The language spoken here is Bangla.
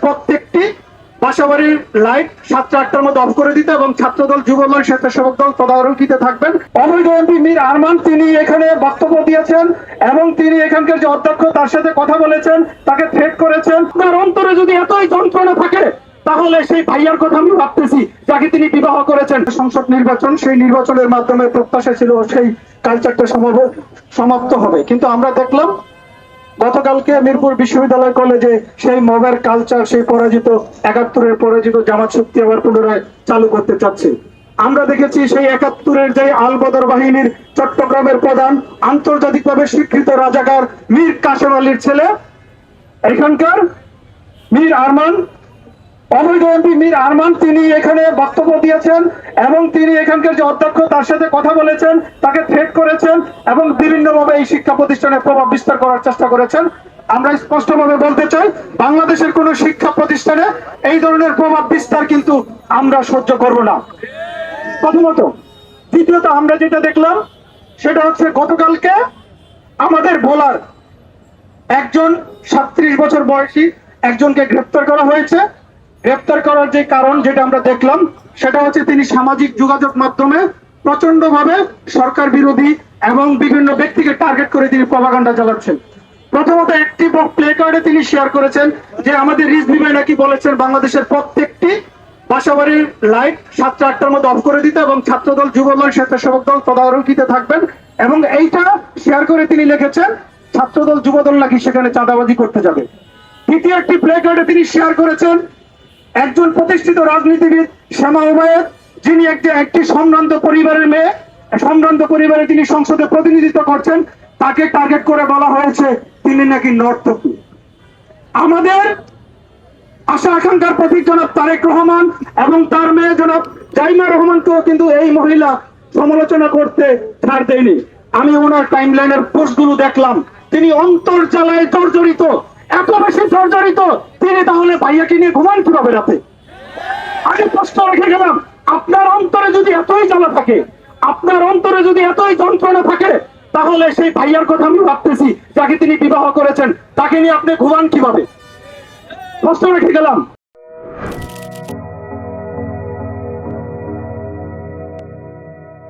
প্রত্যেকটি বাসাবাড়ির লাইট 7টা 8টার মধ্যে অফ করে দিতে এবং ছাত্রদল, যুবদল, স্বেচ্ছাসেবক দল তদারকিতে থাকবেন। অবৈধ এমপি মীর আরমান তিনি এখানে বক্তব্য দিয়েছেন এবং তিনি এখানকার যে অধ্যক্ষ তার সাথে কথা বলেছেন, তাকে থ্রেট করেছেন। তার অন্তরে যদি এতই যন্ত্রণা থাকে তাহলে সেই ভাইয়ার কথা আমি ভাবতেছি যাকে তিনি বিবাহ করেছেন। সংসদ নির্বাচন, সেই নির্বাচনের মাধ্যমে প্রত্যাশা ছিল সেই কালচারটা সমাপ্ত হবে, কিন্তু আমরা দেখলাম গতকালকে মিরপুর বিশ্ববিদ্যালয় কলেজে সেই মবের কালচার, সেই পরাজিত ৭১-এর পরাজিত জামাত শক্তি আবার পুনরায় চালু করতে চাচ্ছে। আমরা দেখেছি সেই ৭১-এর যে আল বদর বাহিনীর চট্টগ্রামের প্রধান, আন্তর্জাতিকভাবে স্বীকৃত রাজাকার মীর কাসেম আলীর ছেলে এখানকার মীর আরমান, অবৈধ এমপি মীর আরমান তিনি এখানে বক্তব্য দিয়েছেন এবং তিনি এখানকার যে অধ্যক্ষ তার সাথে কথা বলেছেন, তাকে থ্রেট করেছেন এবং বিভিন্নভাবে এই শিক্ষা প্রতিষ্ঠানে প্রভাব বিস্তার করার চেষ্টা করেছেন। আমরা স্পষ্টভাবে বলতে চাই, বাংলাদেশের কোন শিক্ষা প্রতিষ্ঠানে এই ধরনের প্রভাব বিস্তার কিন্তু আমরা সহ্য করব না, প্রথমত। দ্বিতীয়ত, আমরা যেটা দেখলাম সেটা হচ্ছে গতকালকে আমাদের ভোলার একজন 37 বছর বয়সী একজনকে গ্রেফতার করা হয়েছে। গ্রেফতার করার যে কারণ যেটা আমরা দেখলাম সেটা হচ্ছে তিনি সামাজিক যোগাযোগ মাধ্যমে প্রচন্ড ভাবে সরকার বিরোধী এবং বিভিন্ন ব্যক্তিকে টার্গেট করে তিনি প্রপাগান্ডা চালাচ্ছেন। প্রথমত একটি প্লে কার্ডে তিনি শেয়ার করেছেন যে আমাদের রিজভি ভাই নাকি বলেছেন বাংলাদেশের প্রত্যেকটি বাসাবাড়ির লাইট 7টা 8টার মধ্যে অফ করে দিতে এবং ছাত্রদল, যুবদল, স্বেচ্ছাসেবক দল তদারকিতে থাকবেন। এবং এইটা শেয়ার করে তিনি লিখেছেন ছাত্রদল, যুবদল নাকি সেখানে চাঁদাবাজি করতে যাবে। দ্বিতীয় একটি প্লে কার্ডে তিনি শেয়ার করেছেন একজন প্রতিষ্ঠিত রাজনীতিবিদ শ্যামা ওবায়েদ, যিনি একটি সম্ভ্রান্ত পরিবারের মেয়ে, সম্ভ্রান্ত পরিবারে তিনি সংসদে প্রতিনিধিত্ব করছেন, তাকে টার্গেট করে বলা হয়েছে তিনি নাকি নর্তকী। আমাদের আশা আকাঙ্ক্ষার প্রতীক জনাব তারেক রহমান এবং তার মেয়ে জনাব জাইমা রহমানকেও কিন্তু এই মহিলা সমালোচনা করতে ছাড় দেয়নি। আমি ওনার টাইমলাইনের পোস্টগুলো দেখলাম, তিনি অন্তর্জালায় জর্জরিত, এত বেশি জর্জরিত, তিনি তাহলে ভাইয়াকে নিয়ে ঘুমান কিভাবে রাতে? আমি প্রশ্ন রেখে গেলাম, আপনার অন্তরে যদি এতই জ্বালা থাকে, আপনার অন্তরে যদি এতই যন্ত্রণা থাকে, তাহলে সেই ভাইয়ার কথা আমি ভাবতেছি যাকে তিনি বিবাহ করেছেন, তাকে নিয়ে আপনি ঘুমান কিভাবে? প্রশ্ন রেখে গেলাম।